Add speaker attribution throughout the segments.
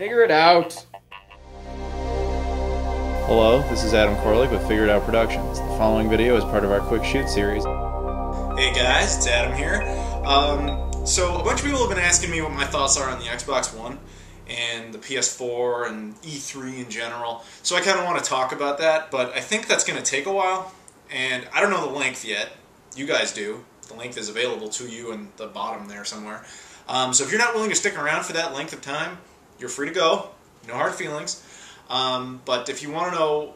Speaker 1: Figure it out.
Speaker 2: Hello, this is Adam Koralik with Figure It Out Productions. The following video is part of our Quick Shoot series.
Speaker 3: Hey guys, it's Adam here. So a bunch of people have been asking me what my thoughts are on the Xbox One and the PS4 and E3 in general. So I kind of want to talk about that, but I think that's going to take a while, and I don't know the length yet. You guys do. The length is available to you in the bottom there somewhere. So if you're not willing to stick around for that length of time, you're free to go. No hard feelings. But if you want to know,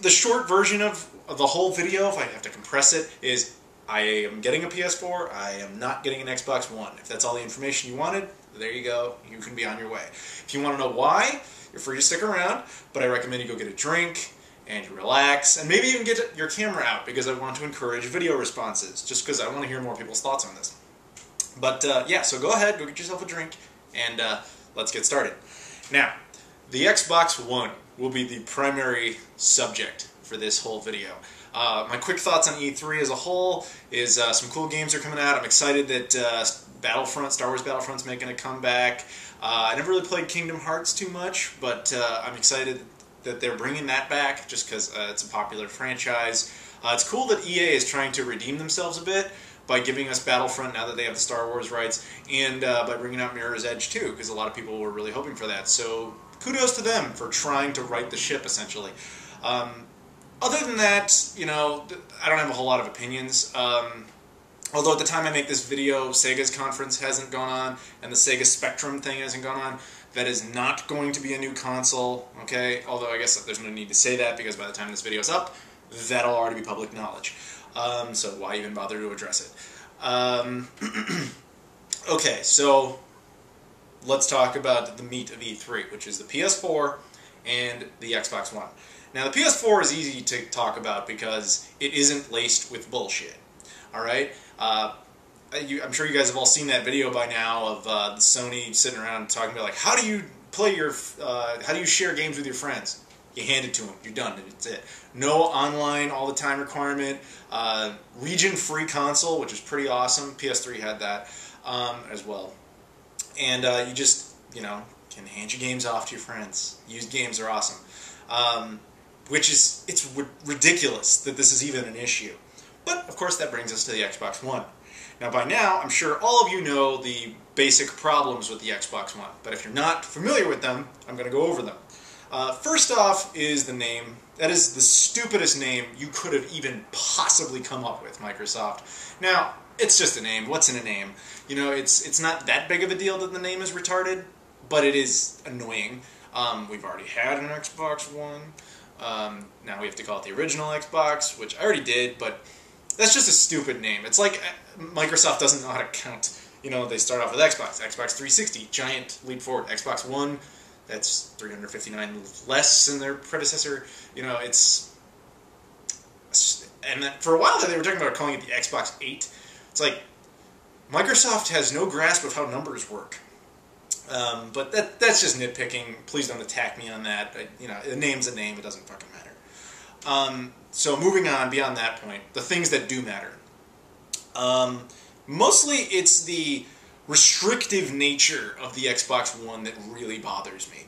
Speaker 3: the short version of the whole video, if I have to compress it, is I am getting a PS4, I am not getting an Xbox One. If that's all the information you wanted, there you go. You can be on your way. If you want to know why, you're free to stick around, but I recommend you go get a drink and you relax, and maybe even get your camera out, because I want to encourage video responses, just because I want to hear more people's thoughts on this. But yeah, so go ahead, go get yourself a drink, and let's get started. Now, the Xbox One will be the primary subject for this whole video. My quick thoughts on E3 as a whole is some cool games are coming out. I'm excited that Star Wars Battlefront's making a comeback. I never really played Kingdom Hearts too much, but I'm excited that they're bringing that back just because it's a popular franchise. It's cool that EA is trying to redeem themselves a bit by giving us Battlefront now that they have the Star Wars rights, and by bringing out Mirror's Edge too, because a lot of people were really hoping for that. So kudos to them for trying to right the ship, essentially. Other than that, you know, I don't have a whole lot of opinions. Although at the time I make this video, Sega's conference hasn't gone on, and the Sega Spectrum thing hasn't gone on. That is not going to be a new console, okay? Although I guess there's no need to say that, because by the time this video is up, that'll already be public knowledge. So why even bother to address it? Okay, so let's talk about the meat of E3, which is the PS4 and the Xbox One. Now, the PS4 is easy to talk about because it isn't laced with bullshit, alright? I'm sure you guys have all seen that video by now of Sony sitting around talking about, like, how do you play your, how do you share games with your friends? You hand it to them, you're done, that's it. No online all the time requirement, region-free console, which is pretty awesome. PS3 had that as well. And you just, you know, can hand your games off to your friends. Used games are awesome. Which is, it's ridiculous that this is even an issue. But, of course, that brings us to the Xbox One. Now, by now, I'm sure all of you know the basic problems with the Xbox One. But if you're not familiar with them, I'm going to go over them. First off is the name. That is the stupidest name you could have even possibly come up with, Microsoft. Now, it's just a name. What's in a name? You know, it's not that big of a deal that the name is retarded, but it is annoying. We've already had an Xbox One. Now we have to call it the original Xbox, which I already did, but that's just a stupid name. It's like Microsoft doesn't know how to count. You know, they start off with Xbox 360, giant leap forward. Xbox One, that's 359 less than their predecessor. You know, it's... And for a while there, they were talking about calling it the Xbox 8. It's like, Microsoft has no grasp of how numbers work. But that's just nitpicking. Please don't attack me on that. You know, a name's a name. It doesn't fucking matter. So moving on beyond that point, the things that do matter. Mostly it's the restrictive nature of the Xbox One that really bothers me.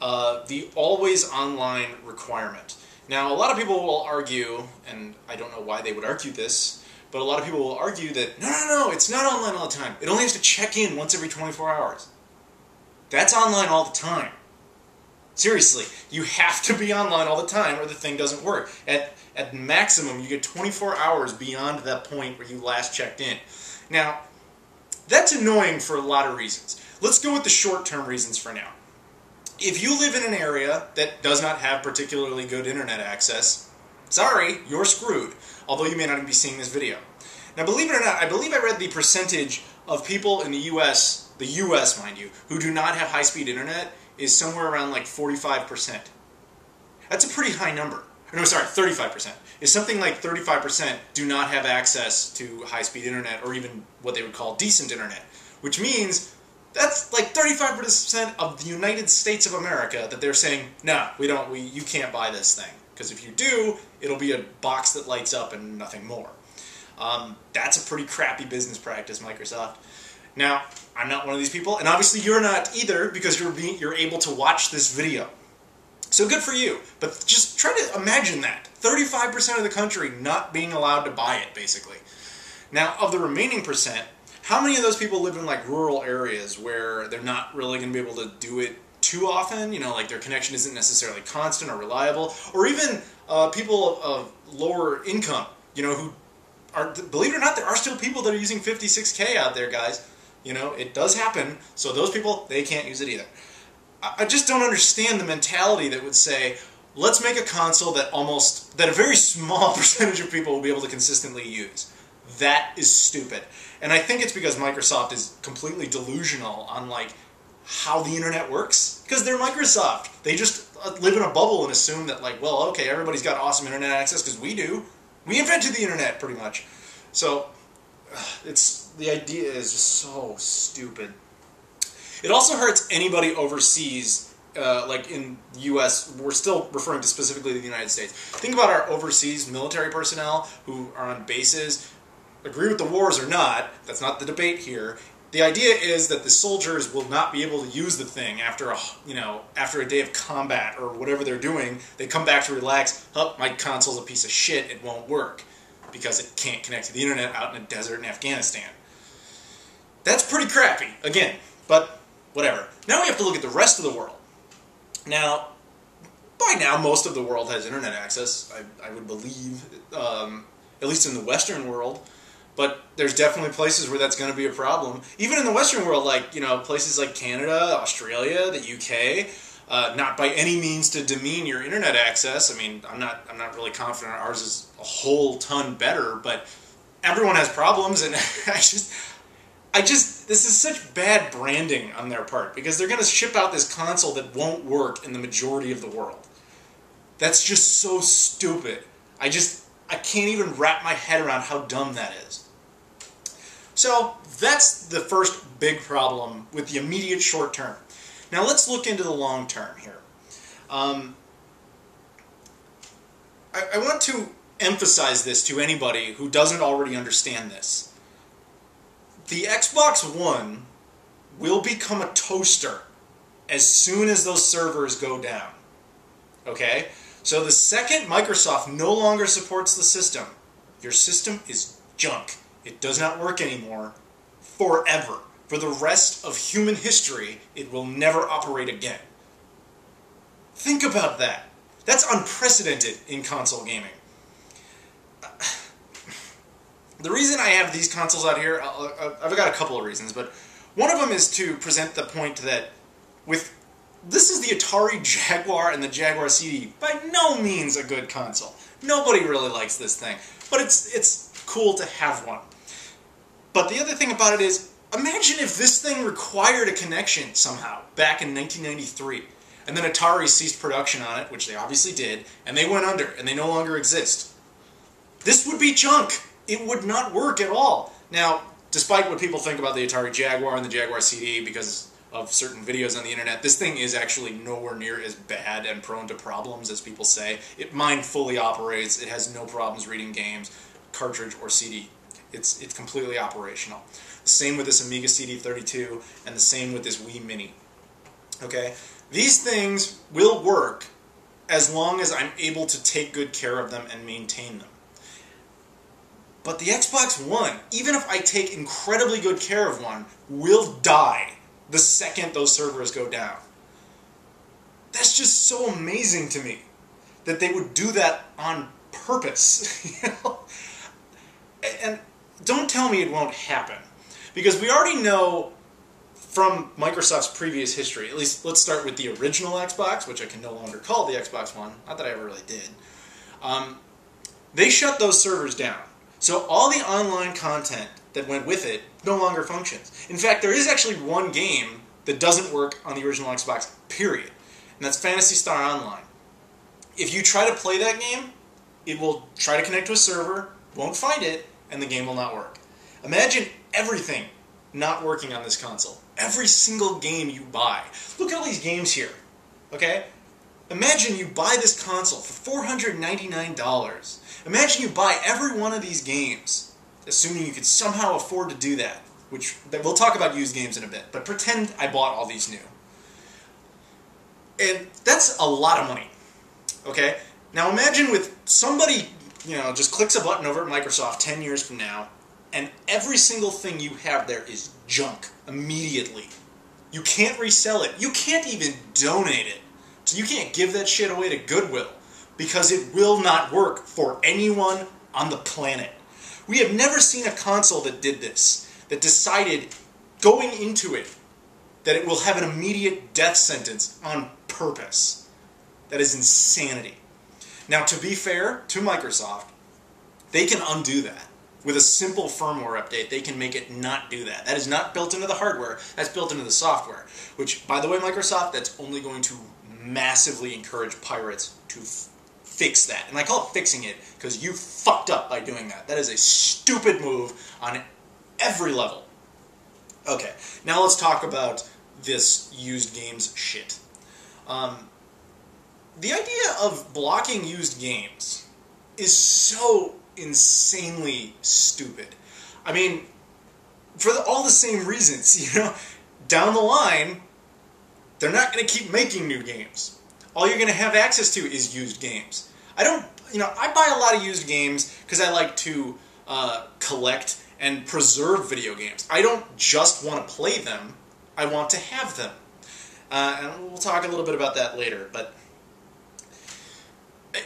Speaker 3: The always online requirement. Now, a lot of people will argue, and I don't know why they would argue this, but a lot of people will argue that, no, it's not online all the time. It only has to check in once every 24 hours. That's online all the time. Seriously, you have to be online all the time or the thing doesn't work. At maximum, you get 24 hours beyond that point where you last checked in. Now, that's annoying for a lot of reasons. Let's go with the short-term reasons for now. If you live in an area that does not have particularly good internet access, sorry, you're screwed, although you may not even be seeing this video. Now, believe it or not, I believe I read the percentage of people in the U.S., mind you, who do not have high-speed internet is somewhere around like 45%. That's a pretty high number. No, sorry, 35%. Is something like 35% do not have access to high-speed internet, or even what they would call decent internet, which means that's like 35% of the United States of America that they're saying, no, you can't buy this thing, because if you do, it'll be a box that lights up and nothing more. That's a pretty crappy business practice, Microsoft. Now, I'm not one of these people, and obviously you're not either, because you're able to watch this video. So good for you, but just try to imagine that. 35% of the country not being allowed to buy it, basically. Now, of the remaining percent, how many of those people live in like rural areas where they're not really going to be able to do it too often? You know, like their connection isn't necessarily constant or reliable, or even people of lower income, you know, who are, believe it or not, there are still people that are using 56K out there, guys. You know, it does happen, so those people, they can't use it either. I just don't understand the mentality that would say, let's make a console that a very small percentage of people will be able to consistently use. That is stupid. And I think it's because Microsoft is completely delusional on, like, how the internet works. Because they're Microsoft. They just live in a bubble and assume that, like, well, okay, everybody's got awesome internet access because we do. We invented the internet, pretty much. So, the idea is just so stupid. It also hurts anybody overseas, like in the U.S., we're still referring to specifically the United States. Think about our overseas military personnel who are on bases, agree with the wars or not, that's not the debate here. The idea is that the soldiers will not be able to use the thing after a day of combat or whatever they're doing. They come back to relax, oh, my console's a piece of shit, it won't work, because it can't connect to the internet out in a desert in Afghanistan. That's pretty crappy, again, but whatever. Now we have to look at the rest of the world. Now, by now, most of the world has internet access, I would believe, at least in the Western world. But there's definitely places where that's going to be a problem. Even in the Western world, like, you know, places like Canada, Australia, the UK, not by any means to demean your internet access. I mean, I'm not really confident ours is a whole ton better, but everyone has problems, and this is such bad branding on their part, because they're going to ship out this console that won't work in the majority of the world. That's just so stupid. I can't even wrap my head around how dumb that is. So, that's the first big problem with the immediate short term. Now let's look into the long term here. I want to emphasize this to anybody who doesn't already understand this. The Xbox One will become a toaster as soon as those servers go down. Okay? So the second Microsoft no longer supports the system, your system is junk. It does not work anymore forever. For the rest of human history, it will never operate again. Think about that. That's unprecedented in console gaming. The reason I have these consoles out here, I've got a couple of reasons, but one of them is to present the point that this is the Atari Jaguar and the Jaguar CD. By no means a good console. Nobody really likes this thing, but it's cool to have one. But the other thing about it is, imagine if this thing required a connection somehow back in 1993, and then Atari ceased production on it, which they obviously did, and they went under, and they no longer exist. This would be junk. It would not work at all. Now, despite what people think about the Atari Jaguar and the Jaguar CD because of certain videos on the internet, this thing is actually nowhere near as bad and prone to problems as people say. Mine fully operates. It has no problems reading games, cartridge or CD. It's completely operational. Same with this Amiga CD32, and the same with this Wii Mini. Okay? These things will work as long as I'm able to take good care of them and maintain them. But the Xbox One, even if I take incredibly good care of one, will die the second those servers go down. That's just so amazing to me that they would do that on purpose. You know? And don't tell me it won't happen. Because we already know from Microsoft's previous history, at least let's start with the original Xbox, which I can no longer call the Xbox One, not that I ever really did. They shut those servers down. So all the online content that went with it no longer functions. In fact, there is actually one game that doesn't work on the original Xbox, period. And that's Phantasy Star Online. If you try to play that game, it will try to connect to a server, won't find it, and the game will not work. Imagine everything not working on this console. Every single game you buy. Look at all these games here. Okay? Imagine you buy this console for $499. Imagine you buy every one of these games, assuming you could somehow afford to do that. we'll talk about used games in a bit, but pretend I bought all these new. And that's a lot of money, okay? Now imagine with somebody, just clicks a button over at Microsoft 10 years from now, and every single thing you have there is junk immediately. You can't resell it. You can't even donate it. So you can't give that shit away to Goodwill, because it will not work for anyone on the planet. We have never seen a console that did this, that decided going into it that it will have an immediate death sentence on purpose. That is insanity. Now, to be fair to Microsoft, they can undo that. With a simple firmware update, they can make it not do that. That is not built into the hardware, that's built into the software. Which, by the way, Microsoft, that's only going to massively encourage pirates to fix that. And I call it fixing it because you fucked up by doing that. That is a stupid move on every level. Okay, now let's talk about this used games shit. The idea of blocking used games is so insanely stupid. I mean, for all the same reasons, down the line, they're not going to keep making new games. All you're going to have access to is used games. I buy a lot of used games because I like to collect and preserve video games. I don't just want to play them, I want to have them. And we'll talk a little bit about that later, but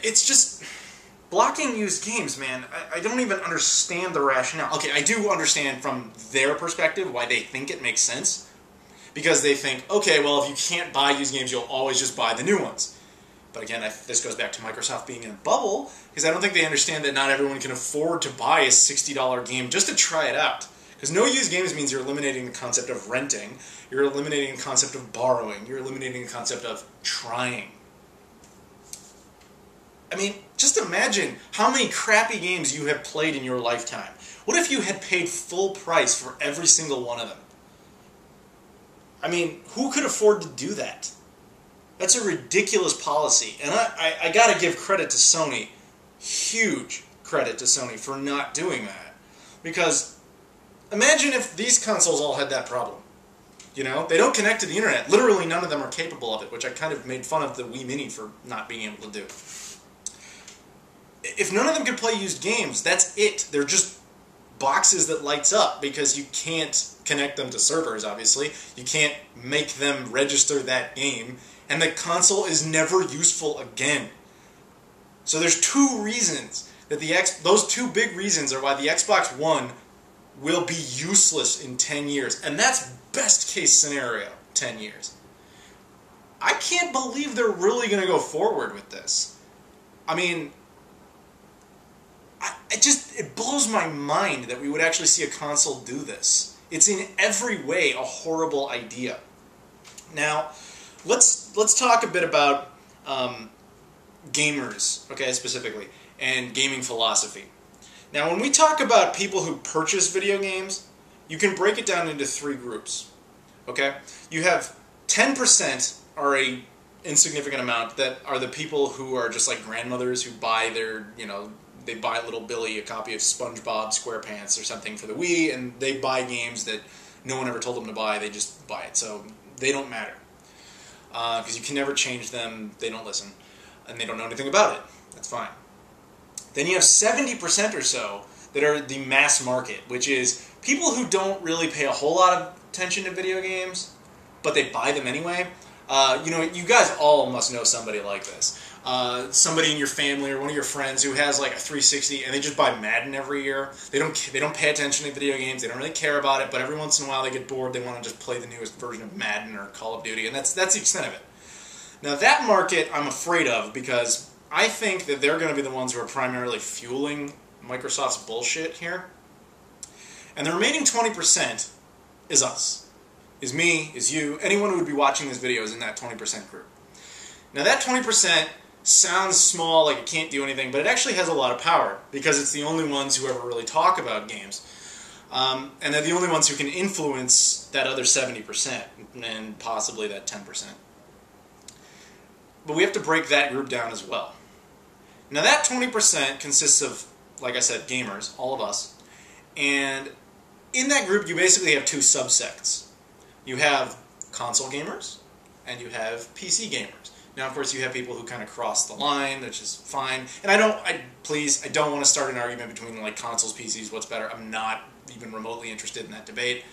Speaker 3: it's just blocking used games, man. I don't even understand the rationale. Okay, I do understand from their perspective why they think it makes sense. Because they think, okay, well, if you can't buy used games, you'll always just buy the new ones. But again, this goes back to Microsoft being in a bubble, because I don't think they understand that not everyone can afford to buy a $60 game just to try it out. Because no used games means you're eliminating the concept of renting, you're eliminating the concept of borrowing, you're eliminating the concept of trying. I mean, just imagine how many crappy games you have played in your lifetime. What if you had paid full price for every single one of them? I mean, who could afford to do that? That's a ridiculous policy. And I gotta give credit to Sony, huge credit to Sony for not doing that. Because imagine if these consoles all had that problem. They don't connect to the internet. Literally none of them are capable of it, which I kind of made fun of the Wii Mini for not being able to do. If none of them could play used games, that's it. They're just boxes that lights up because you can't connect them to servers, obviously. You can't make them register that game, and the console is never useful again. So there's two reasons that those two big reasons are why the Xbox One will be useless in 10 years, and that's best case scenario, 10 years. I can't believe they're really going to go forward with this. I mean, it blows my mind that we would actually see a console do this. It's in every way a horrible idea. Now, let's talk a bit about gamers, okay, specifically, and gaming philosophy. Now, when we talk about people who purchase video games, you can break it down into three groups, okay? You have 10% are a insignificant amount that are the people who are just like grandmothers who buy their, they buy little Billy a copy of SpongeBob SquarePants or something for the Wii, and they buy games that no one ever told them to buy, they just buy it. So they don't matter. Because you can never change them, they don't listen, and they don't know anything about it. That's fine. Then you have 70% or so that are the mass market, which is people who don't really pay a whole lot of attention to video games, but they buy them anyway. You guys all must know somebody like this. Somebody in your family or one of your friends who has like a 360 and they just buy Madden every year. They don't pay attention to video games. They don't really care about it. But every once in a while they get bored. They want to just play the newest version of Madden or Call of Duty, and that's the extent of it. Now that market I'm afraid of because I think that they're going to be the ones who are primarily fueling Microsoft's bullshit here. And the remaining 20% is us, is me, is you. Anyone who would be watching this video is in that 20% group. Now that 20% sounds small, like it can't do anything, but it actually has a lot of power because it's the only ones who ever really talk about games. And they're the only ones who can influence that other 70% and possibly that 10%. But we have to break that group down as well. Now that 20% consists of, like I said, gamers, all of us, and in that group, you basically have two subsects. You have console gamers, and you have PC gamers. Now, of course, you have people who kind of cross the line, which is fine. And I don't want to start an argument between like consoles, PCs, what's better. I'm not even remotely interested in that debate.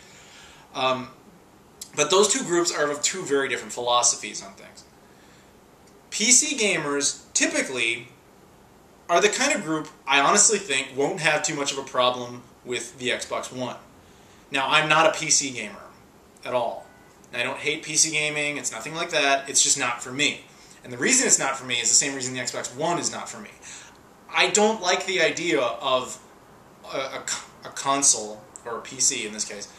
Speaker 3: But those two groups are of two very different philosophies on things. PC gamers typically are the kind of group I honestly think won't have too much of a problem with the Xbox One. Now, I'm not a PC gamer at all. I don't hate PC gaming, it's nothing like that, it's just not for me. And the reason it's not for me is the same reason the Xbox One is not for me. I don't like the idea of a console, or a PC in this case,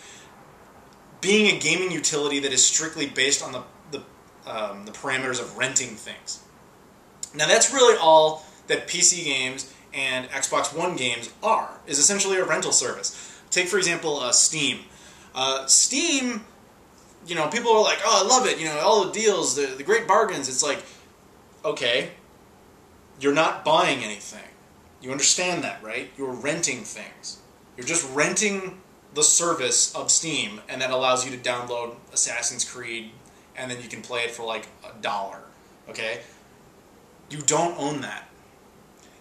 Speaker 3: being a gaming utility that is strictly based on the parameters of renting things. Now that's really all that PC games and Xbox One games are, is essentially a rental service. Take, for example, Steam. Steam, you know, people are like, oh, I love it, you know, all the deals, the great bargains. It's like, okay, you're not buying anything. You understand that, right? You're renting things. You're just renting the service of Steam, and that allows you to download Assassin's Creed, and then you can play it for like $1, okay? You don't own that.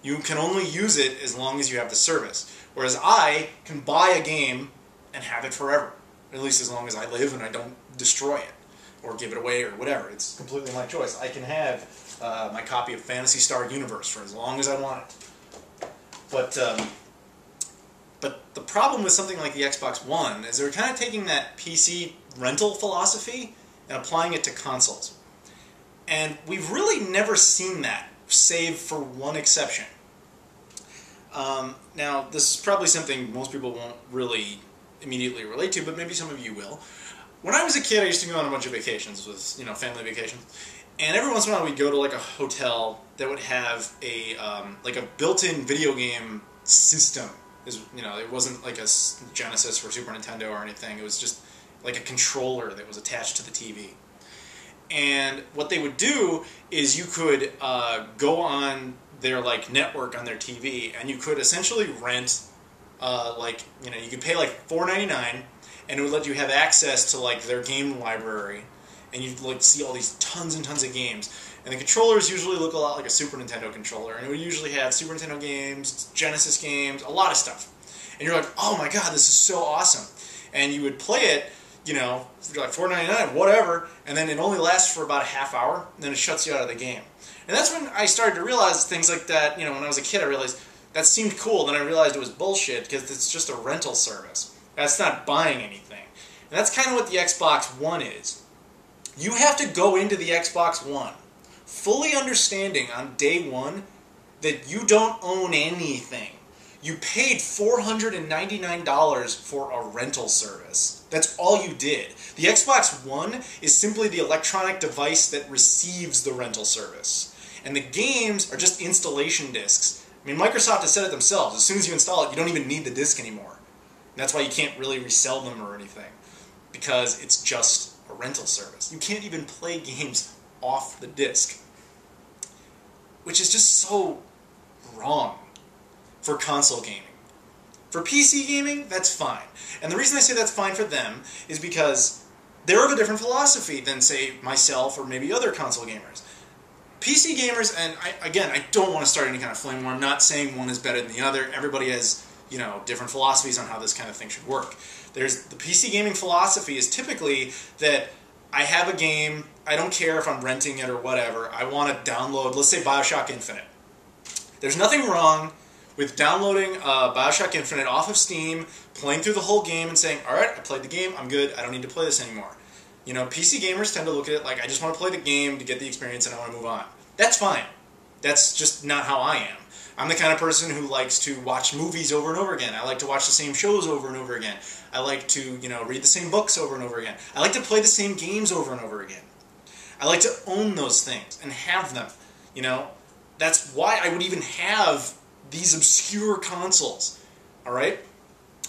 Speaker 3: You can only use it as long as you have the service. Whereas I can buy a game and have it forever. At least as long as I live and I don't destroy it or give it away or whatever. It's completely my choice. I can have my copy of Phantasy Star Universe for as long as I want it. But the problem with something like the Xbox One is they're kind of taking that PC rental philosophy and applying it to consoles. And we've really never seen that, save for one exception. Now, this is probably something most people won't really immediately relate to, but maybe some of you will. When I was a kid, I used to go on a bunch of vacations with, you know, family vacations, and every once in a while we'd go to like a hotel that would have a like a built-in video game system. You know, it wasn't like a Genesis or Super Nintendo or anything. It was just like a controller that was attached to the TV. And what they would do is you could go on their like network on their TV, and you could essentially rent like, you know, you could pay like $4.99, and it would let you have access to like their game library, and you'd like see all these tons and tons of games. And the controllers usually look a lot like a Super Nintendo controller, and it would usually have Super Nintendo games, Genesis games, a lot of stuff. And you're like, oh my god, this is so awesome. And you would play it, you know, for like $4.99, whatever, and then it only lasts for about a half hour, and then it shuts you out of the game. And that's when I started to realize things like that. You know, when I was a kid, I realized that seemed cool. Then I realized it was bullshit because it's just a rental service. That's not buying anything. And that's kind of what the Xbox One is. You have to go into the Xbox One fully understanding on day one that you don't own anything. You paid $499 for a rental service. That's all you did. The Xbox One is simply the electronic device that receives the rental service. And the games are just installation discs. I mean, Microsoft has said it themselves. As soon as you install it, you don't even need the disc anymore. And that's why you can't really resell them or anything, because it's just a rental service. You can't even play games off the disc, which is just so wrong for console gaming. For PC gaming, that's fine. And the reason I say that's fine for them is because they're of a different philosophy than, say, myself or maybe other console gamers. PC gamers, and I don't want to start any kind of flame war. I'm not saying one is better than the other. Everybody has, you know, different philosophies on how this kind of thing should work. The PC gaming philosophy is typically that I have a game, I don't care if I'm renting it or whatever, I want to download, let's say, Bioshock Infinite. There's nothing wrong with downloading Bioshock Infinite off of Steam, playing through the whole game and saying, alright, I played the game, I'm good, I don't need to play this anymore. You know, PC gamers tend to look at it like, I just want to play the game to get the experience and I want to move on. That's fine. That's just not how I am. I'm the kind of person who likes to watch movies over and over again. I like to watch the same shows over and over again. I like to, you know, read the same books over and over again. I like to play the same games over and over again. I like to own those things and have them. You know, that's why I would even have these obscure consoles. Alright?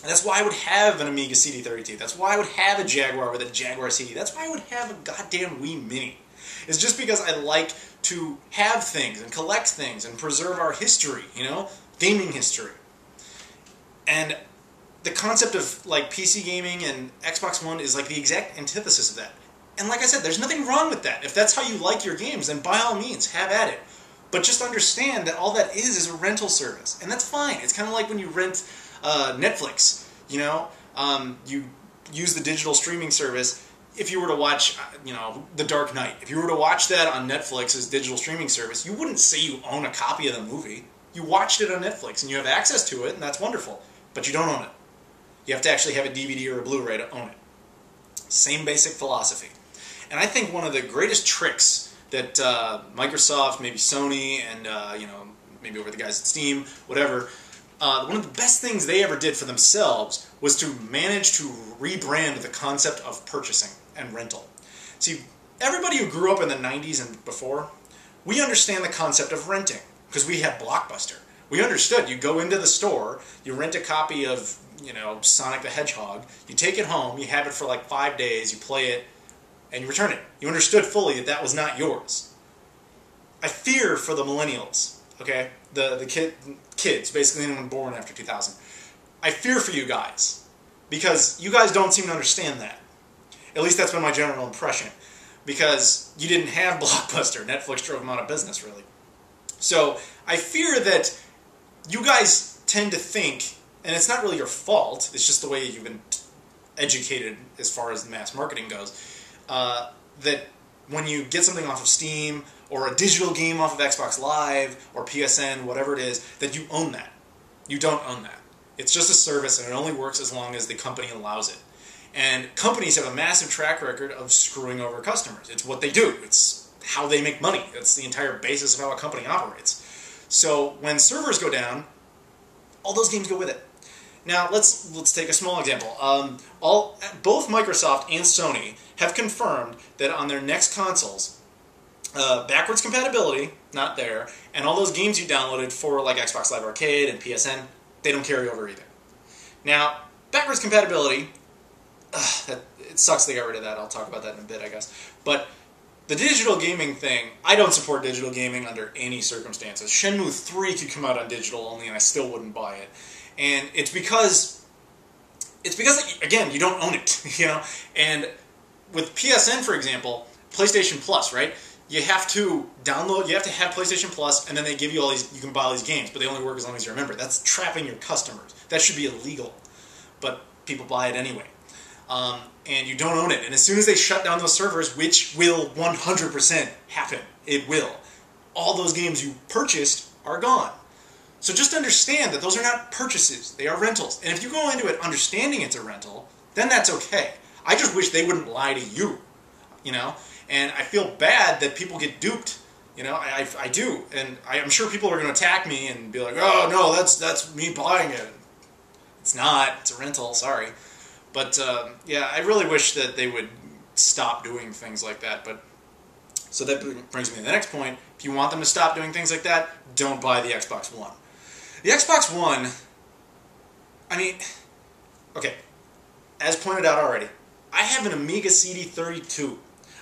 Speaker 3: That's why I would have an Amiga CD32. That's why I would have a Jaguar with a Jaguar CD. That's why I would have a goddamn Wii Mini. It's just because I like to have things and collect things and preserve our history, you know? Gaming history. And the concept of like PC gaming and Xbox One is like the exact antithesis of that. And like I said, there's nothing wrong with that. If that's how you like your games, then by all means, have at it. But just understand that all that is a rental service, and that's fine. It's kind of like when you rent Netflix. You know, you use the digital streaming service. If you were to watch, you know, The Dark Knight, if you were to watch that on Netflix's digital streaming service, you wouldn't say you own a copy of the movie. You watched it on Netflix, and you have access to it, and that's wonderful. But you don't own it. You have to actually have a DVD or a Blu-ray to own it. Same basic philosophy. And I think one of the greatest tricks that Microsoft, maybe Sony, and you know, maybe over the guys at Steam, whatever, one of the best things they ever did for themselves was to manage to rebrand the concept of purchasing and rental. See, everybody who grew up in the 90s and before, we understand the concept of renting, because we had Blockbuster. We understood. You go into the store, you rent a copy of, you know, Sonic the Hedgehog, you take it home, you have it for like 5 days, you play it, and you return it. You understood fully that that was not yours. I fear for the millennials, okay? The kids, basically anyone born after 2000. I fear for you guys, because you guys don't seem to understand that. At least that's been my general impression. Because you didn't have Blockbuster. Netflix drove them out of business, really. So I fear that you guys tend to think, and it's not really your fault, it's just the way you've been educated as far as mass marketing goes, that when you get something off of Steam, or a digital game off of Xbox Live, or PSN, whatever it is, that you own that. You don't own that. It's just a service, and it only works as long as the company allows it. And companies have a massive track record of screwing over customers. It's what they do. It's how they make money. That's the entire basis of how a company operates. So when servers go down, all those games go with it. Now let's take a small example. Both Microsoft and Sony have confirmed that on their next consoles, backwards compatibility, not there, and all those games you downloaded for like Xbox Live Arcade and PSN, they don't carry over either. Now, backwards compatibility, it sucks they got rid of that. I'll talk about that in a bit, I guess. But the digital gaming thing, I don't support digital gaming under any circumstances. Shenmue 3 could come out on digital only, and I still wouldn't buy it. And it's because again, you don't own it, you know. And with PSN, for example, PlayStation Plus, right? You have to download, you have to have PlayStation Plus, and then they give you all these, you can buy all these games, but they only work as long as you're a member. That's trapping your customers. That should be illegal. But people buy it anyway. And you don't own it. And as soon as they shut down those servers, which will 100% happen, it will, all those games you purchased are gone. So just understand that those are not purchases, they are rentals. And if you go into it understanding it's a rental, then that's okay. I just wish they wouldn't lie to you, you know? And I feel bad that people get duped, you know? I do. And I'm sure people are going to attack me and be like, oh, no, that's me buying it. It's not. It's a rental, sorry. But, yeah, I really wish that they would stop doing things like that. But so that brings me to the next point. If you want them to stop doing things like that, don't buy the Xbox One. The Xbox One, I mean, okay, as pointed out already, I have an Amiga CD32,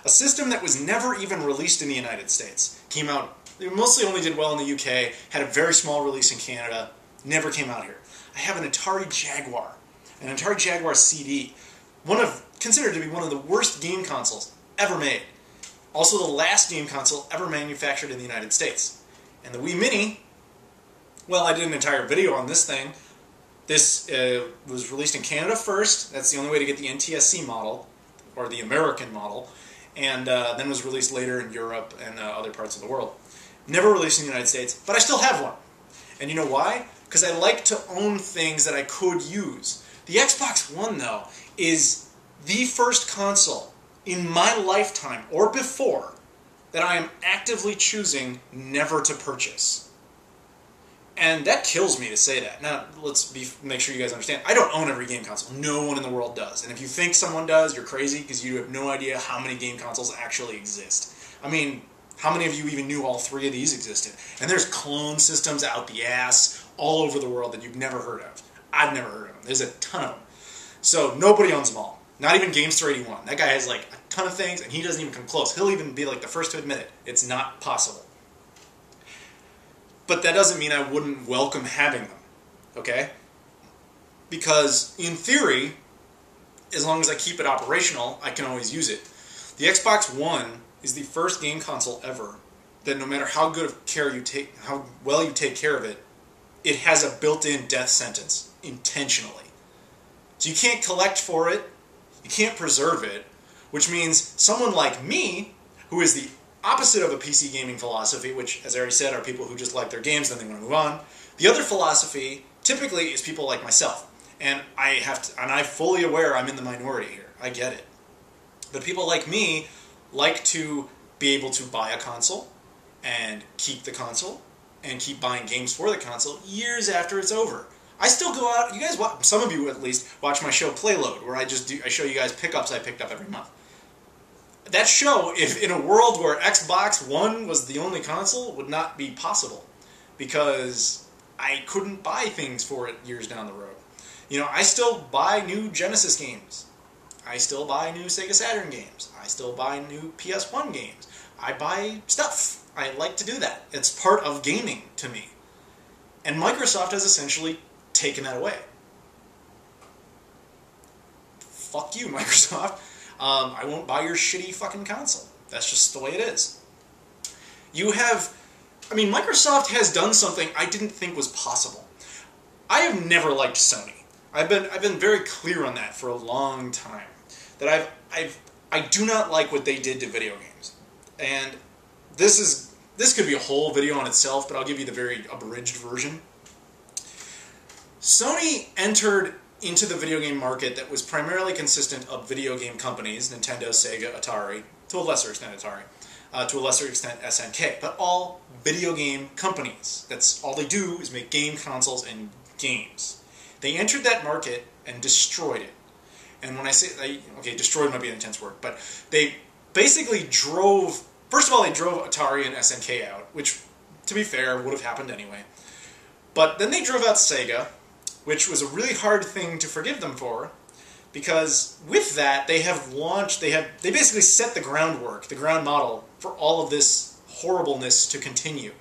Speaker 3: a system that was never even released in the United States. Came out, it mostly only did well in the UK, had a very small release in Canada, never came out here. I have an Atari Jaguar. An Atari Jaguar CD, considered to be one of the worst game consoles ever made. Also the last game console ever manufactured in the United States. And the Wii Mini, well, I did an entire video on this thing. This was released in Canada first. That's the only way to get the NTSC model, or the American model, and then was released later in Europe and other parts of the world. Never released in the United States, but I still have one. And you know why? Because I like to own things that I could use. The Xbox One, though, is the first console in my lifetime, or before, that I am actively choosing never to purchase. And that kills me to say that. Now, make sure you guys understand. I don't own every game console. No one in the world does. And if you think someone does, you're crazy, because you have no idea how many game consoles actually exist. I mean, how many of you even knew all three of these existed? And there's clone systems out the ass all over the world that you've never heard of. I've never heard of them. There's a ton of them. So nobody owns them all. Not even Gamester81. That guy has like a ton of things, and he doesn't even come close. He'll even be like the first to admit it. It's not possible. But that doesn't mean I wouldn't welcome having them. Okay? because in theory, as long as I keep it operational, I can always use it. The Xbox One is the first game console ever that no matter how good of care you take, how well you take care of it, it has a built-in death sentence intentionally. So you can't collect for it, you can't preserve it, which means someone like me, who is the opposite of a PC gaming philosophy, which, as I already said, are people who just like their games, then they want to move on. The other philosophy typically is people like myself. And I'm fully aware I'm in the minority here. I get it. But people like me like to be able to buy a console and keep the console and keep buying games for the console years after it's over. I still go out, you guys, some of you at least, watch my show Playload, where I show you guys pickups I picked up every month. That show, if in a world where Xbox One was the only console, would not be possible. Because I couldn't buy things for it years down the road. You know, I still buy new Genesis games. I still buy new Sega Saturn games. I still buy new PS1 games. I buy stuff. I like to do that. It's part of gaming to me. And Microsoft has essentially taken that away. Fuck you, Microsoft. I won't buy your shitty fucking console. That's just the way it is. Microsoft has done something I didn't think was possible. I have never liked Sony. I've been very clear on that for a long time. That I do not like what they did to video games. And this could be a whole video on itself, but I'll give you the very abridged version. Sony entered into the video game market that was primarily consistent of video game companies, Nintendo, Sega, Atari, to a lesser extent Atari, to a lesser extent SNK, but all video game companies. That's all they do is make game consoles and games. They entered that market and destroyed it. And when I say, destroyed might be an intense word, but they basically drove, first of all, they drove Atari and SNK out, which, to be fair, would have happened anyway. But then they drove out Sega, which was a really hard thing to forgive them for, because with that, they basically set the groundwork, the ground model, for all of this horribleness to continue.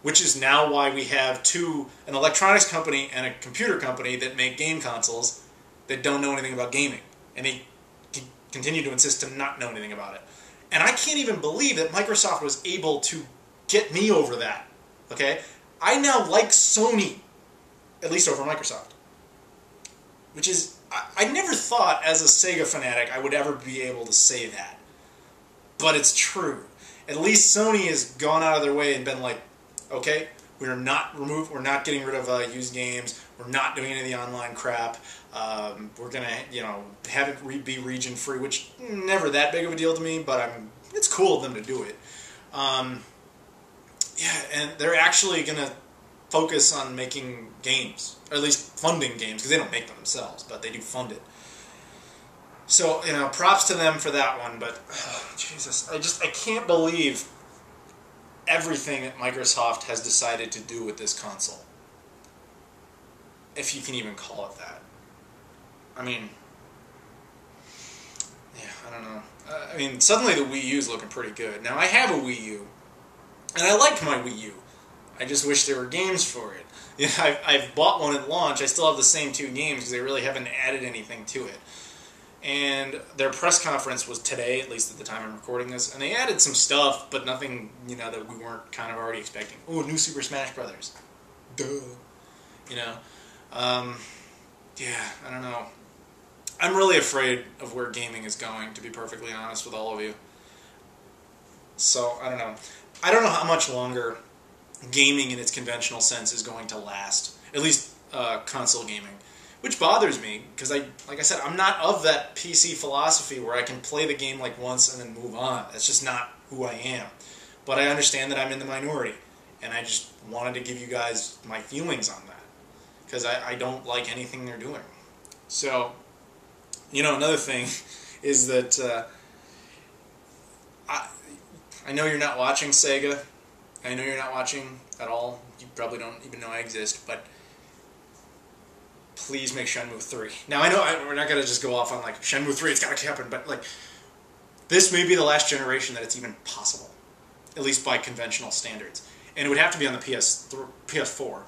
Speaker 3: Which is now why we have an electronics company and a computer company that make game consoles that don't know anything about gaming. And they continue to insist to not know anything about it. And I can't even believe that Microsoft was able to get me over that. Okay? I now like Sony, at least over Microsoft. Which is, I never thought as a Sega fanatic I would ever be able to say that. But it's true. At least Sony has gone out of their way and been like, okay, we're not getting rid of used games. We're not doing any of the online crap. We're gonna, have it be region free, which never that big of a deal to me. But it's cool of them to do it. And they're actually gonna focus on making games, or at least funding games, because they don't make them themselves, but they do fund it. So props to them for that one. But Jesus, I can't believe everything that Microsoft has decided to do with this console. If you can even call it that. I don't know. Suddenly the Wii U is looking pretty good. Now, I have a Wii U, and I like my Wii U. I just wish there were games for it. I've bought one at launch. I still have the same 2 games because they really haven't added anything to it. And their press conference was today, at least at the time I'm recording this, and they added some stuff, but nothing, that we weren't kind of already expecting. Oh, new Super Smash Brothers. Duh. I don't know. I'm really afraid of where gaming is going, to be perfectly honest with all of you. So, I don't know. I don't know how much longer gaming in its conventional sense is going to last. At least console gaming. Which bothers me, because like I said, I'm not of that PC philosophy where I can play the game like once and then move on. That's just not who I am. But I understand that I'm in the minority, and I just wanted to give you guys my feelings on that, because I don't like anything they're doing. So, another thing is that I know you're not watching Sega. I know you're not watching at all. You probably don't even know I exist, but please make Shenmue 3. Now, I know we're not going to just go off on, Shenmue 3, it's got to happen, but, this may be the last generation that it's even possible. At least by conventional standards. And it would have to be on the PS4.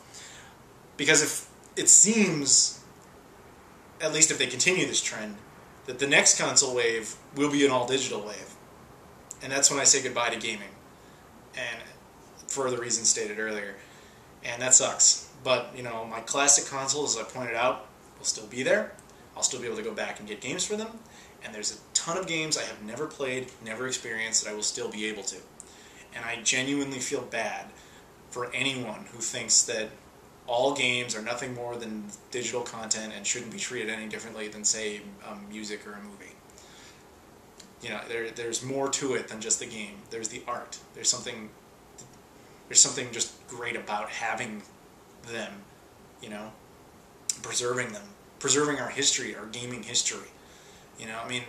Speaker 3: Because if it seems at least if they continue this trend, that the next console wave will be an all-digital wave. And that's when I say goodbye to gaming. And for the reasons stated earlier. And that sucks. But, you know, my classic consoles, as I pointed out, will still be there. I'll still be able to go back and get games for them. And there's a ton of games I have never played, never experienced, that I will still be able to. And I genuinely feel bad for anyone who thinks that all games are nothing more than digital content and shouldn't be treated any differently than, say, music or a movie. You know, there's more to it than just the game. There's the art. There's something just great about having them, you know, preserving them, preserving our history, our gaming history. You know, I mean,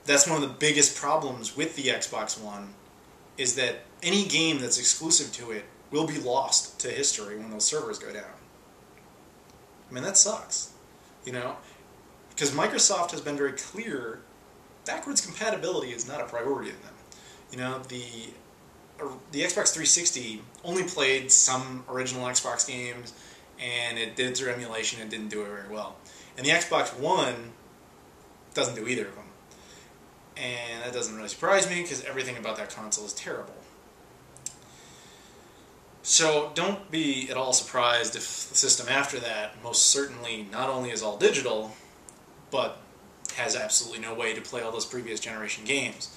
Speaker 3: that's one of the biggest problems with the Xbox One, is that any game that's exclusive to it will be lost to history when those servers go down. I mean, that sucks, you know, because Microsoft has been very clear, backwards compatibility is not a priority to them. You know, the Xbox 360 only played some original Xbox games, and it did through emulation and didn't do it very well. And the Xbox One doesn't do either of them. And that doesn't really surprise me, because everything about that console is terrible. So don't be at all surprised if the system after that most certainly not only is all digital, but has absolutely no way to play all those previous generation games.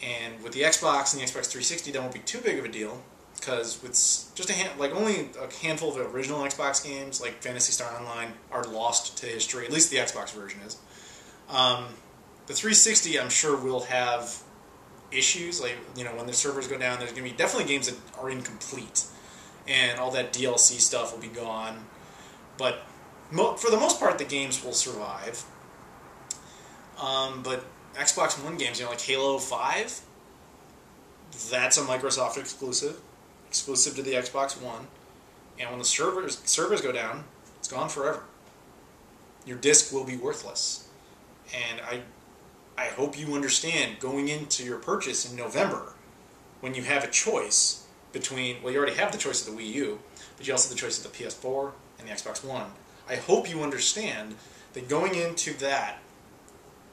Speaker 3: And with the Xbox and the Xbox 360, that won't be too big of a deal, because with just only a handful of original Xbox games, like Phantasy Star Online, are lost to history. At least the Xbox version is. The 360, I'm sure, will have issues. Like, you know, when the servers go down, there's going to be definitely games that are incomplete, and all that DLC stuff will be gone. But for the most part, the games will survive. But Xbox One games, you know, like Halo 5, that's a Microsoft exclusive to the Xbox One. And when the servers go down, it's gone forever. Your disc will be worthless. And I hope you understand, going into your purchase in November, when you have a choice between, well, you already have the choice of the Wii U, but you also have the choice of the PS4 and the Xbox One. I hope you understand that going into that,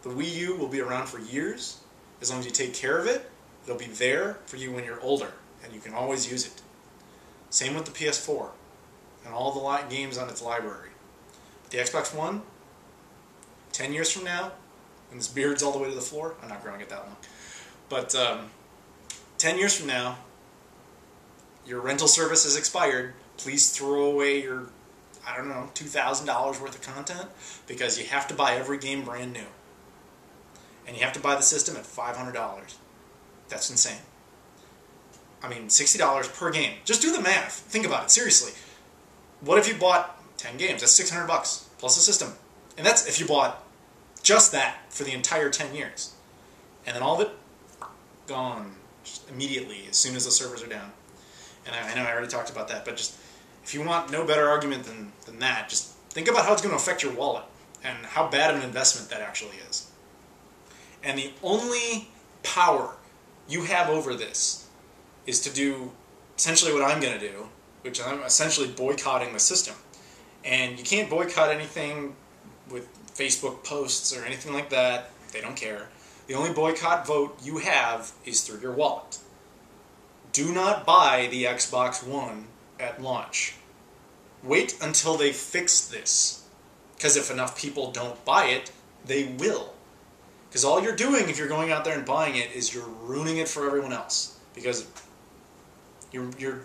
Speaker 3: the Wii U will be around for years. As long as you take care of it, it'll be there for you when you're older, and you can always use it. Same with the PS4 and all the games on its library. But the Xbox One, 10 years from now, when this beard's all the way to the floor, I'm not growing it that long, but 10 years from now, your rental service has expired. Please throw away your, I don't know, $2,000 worth of content, because you have to buy every game brand new. And you have to buy the system at $500. That's insane. I mean, $60 per game. Just do the math. Think about it, seriously. What if you bought 10 games? That's $600 plus a system. And that's if you bought just that for the entire 10 years. And then all of it, gone just immediately as soon as the servers are down. And I know I already talked about that, but just if you want no better argument than that, just think about how it's going to affect your wallet and how bad of an investment that actually is. And the only power you have over this is to do essentially what I'm going to do, which I'm essentially boycotting the system. And you can't boycott anything with Facebook posts or anything like that. They don't care. The only boycott vote you have is through your wallet. Do not buy the Xbox One at launch. Wait until they fix this. Because if enough people don't buy it, they will. Because all you're doing if you're going out there and buying it is you're ruining it for everyone else. Because you're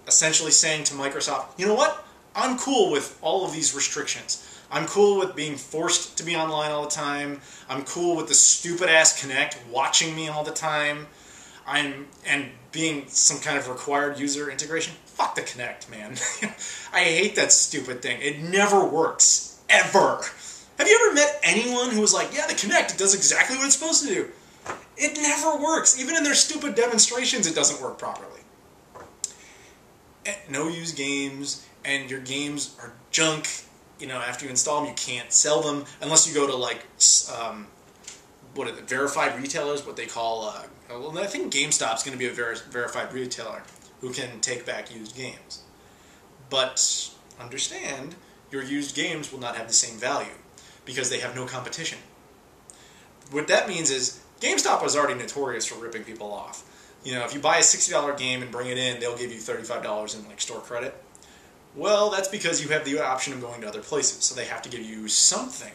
Speaker 3: essentially saying to Microsoft, you know what? I'm cool with all of these restrictions. I'm cool with being forced to be online all the time. I'm cool with the stupid-ass Kinect watching me all the time. And being some kind of required user integration. Fuck the Kinect, man. I hate that stupid thing. It never works. Ever. Have you ever met anyone who was like, yeah, the Kinect, it does exactly what it's supposed to do? It never works. Even in their stupid demonstrations, it doesn't work properly. No-use games, and your games are junk. You know, after you install them, you can't sell them unless you go to, like, verified retailers, what they call, well, I think GameStop's going to be a verified retailer who can take back used games. But understand, your used games will not have the same value. because they have no competition. What that means is GameStop was already notorious for ripping people off. You know, if you buy a $60 game and bring it in, they'll give you $35 in like store credit. Well, that's because you have the option of going to other places, so they have to give you something.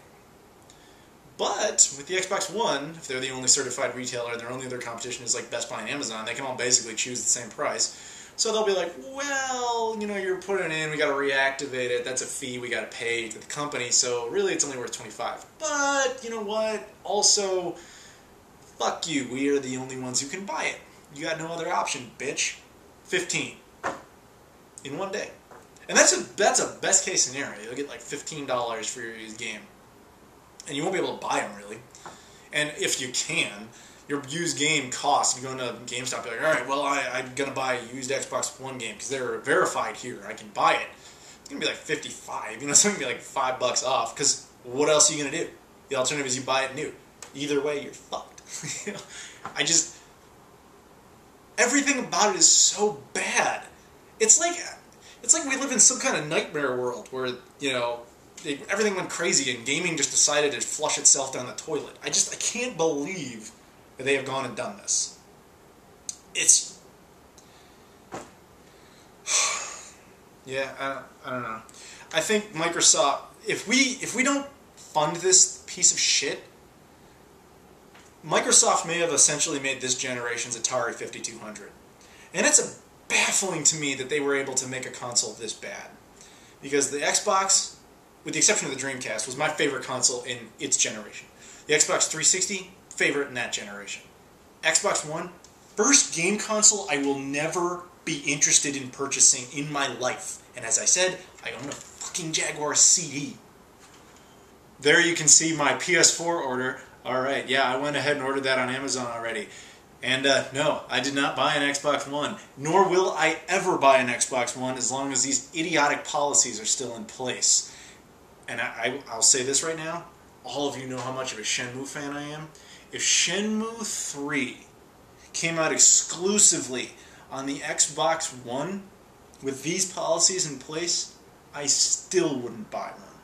Speaker 3: But with the Xbox One, if they're the only certified retailer and their only other competition is like Best Buy and Amazon, they can all basically choose the same price. So they'll be like, well, you know, you're putting it in, we got to reactivate it, that's a fee we got to pay to the company, so really it's only worth $25. But, you know what, also, fuck you, we are the only ones who can buy it. You got no other option, bitch. 15 in one day. And that's a best case scenario. You'll get like $15 for your used game. And you won't be able to buy them, really. And if you can, your used game costs, if you go into GameStop, you're like, alright, well, I'm going to buy a used Xbox One game because they're verified here. I can buy it. It's going to be like $55. You know, it's going to be like $5 off because what else are you going to do? The alternative is you buy it new. Either way, you're fucked. You know, everything about it is so bad. It's like we live in some kind of nightmare world where, you know, everything went crazy and gaming just decided to flush itself down the toilet. I can't believe that they have gone and done this. It's... yeah, I don't know. I think Microsoft, if we don't fund this piece of shit, Microsoft may have essentially made this generation's Atari 5200. And it's baffling to me that they were able to make a console this bad. Because the Xbox, with the exception of the Dreamcast, was my favorite console in its generation. The Xbox 360, favorite in that generation. Xbox One, first game console I will never be interested in purchasing in my life. And as I said, I own a fucking Jaguar CD. There you can see my PS4 order. Alright, yeah, I went ahead and ordered that on Amazon already. And no, I did not buy an Xbox One, nor will I ever buy an Xbox One as long as these idiotic policies are still in place. And I'll say this right now, all of you know how much of a Shenmue fan I am. If Shenmue 3 came out exclusively on the Xbox One with these policies in place, I still wouldn't buy one.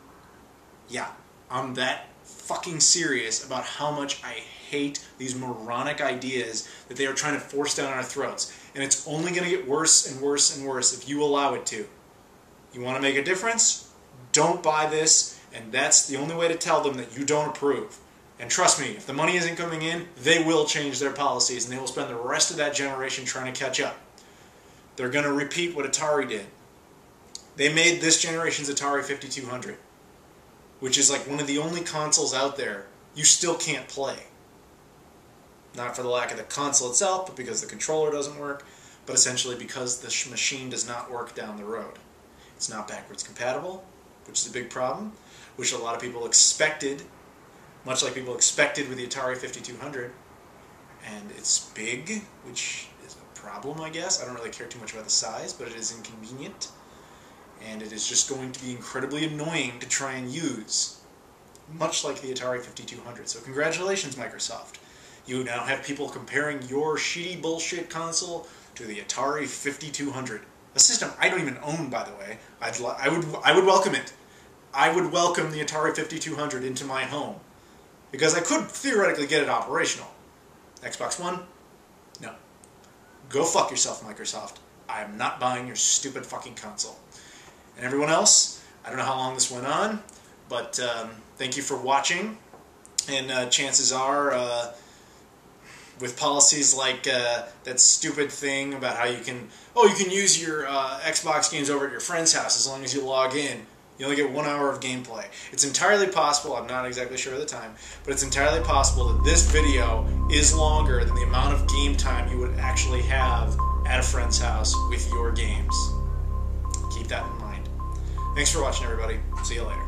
Speaker 3: Yeah, I'm that fucking serious about how much I hate these moronic ideas that they are trying to force down our throats. And it's only going to get worse and worse and worse if you allow it to. You want to make a difference? Don't buy this, and that's the only way to tell them that you don't approve. And trust me, if the money isn't coming in, they will change their policies, and they will spend the rest of that generation trying to catch up. They're going to repeat what Atari did. They made this generation's Atari 5200, which is like one of the only consoles out there you still can't play. Not for the lack of the console itself, but because the controller doesn't work, but essentially because the machine does not work down the road. It's not backwards compatible, which is a big problem, which a lot of people expected, much like people expected with the Atari 5200. And it's big, which is a problem, I guess. I don't really care too much about the size, but it is inconvenient. And it is just going to be incredibly annoying to try and use, much like the Atari 5200. So congratulations, Microsoft. You now have people comparing your shitty bullshit console to the Atari 5200. A system I don't even own, by the way. I would welcome it. I would welcome the Atari 5200 into my home. Because I could theoretically get it operational. Xbox One? No. Go fuck yourself, Microsoft. I am not buying your stupid fucking console. And everyone else, I don't know how long this went on, but thank you for watching. And chances are, with policies like that stupid thing about how you can use your Xbox games over at your friend's house as long as you log in. You only get 1 hour of gameplay. It's entirely possible, I'm not exactly sure of the time, but it's entirely possible that this video is longer than the amount of game time you would actually have at a friend's house with your games. Keep that in mind. Thanks for watching, everybody. See you later.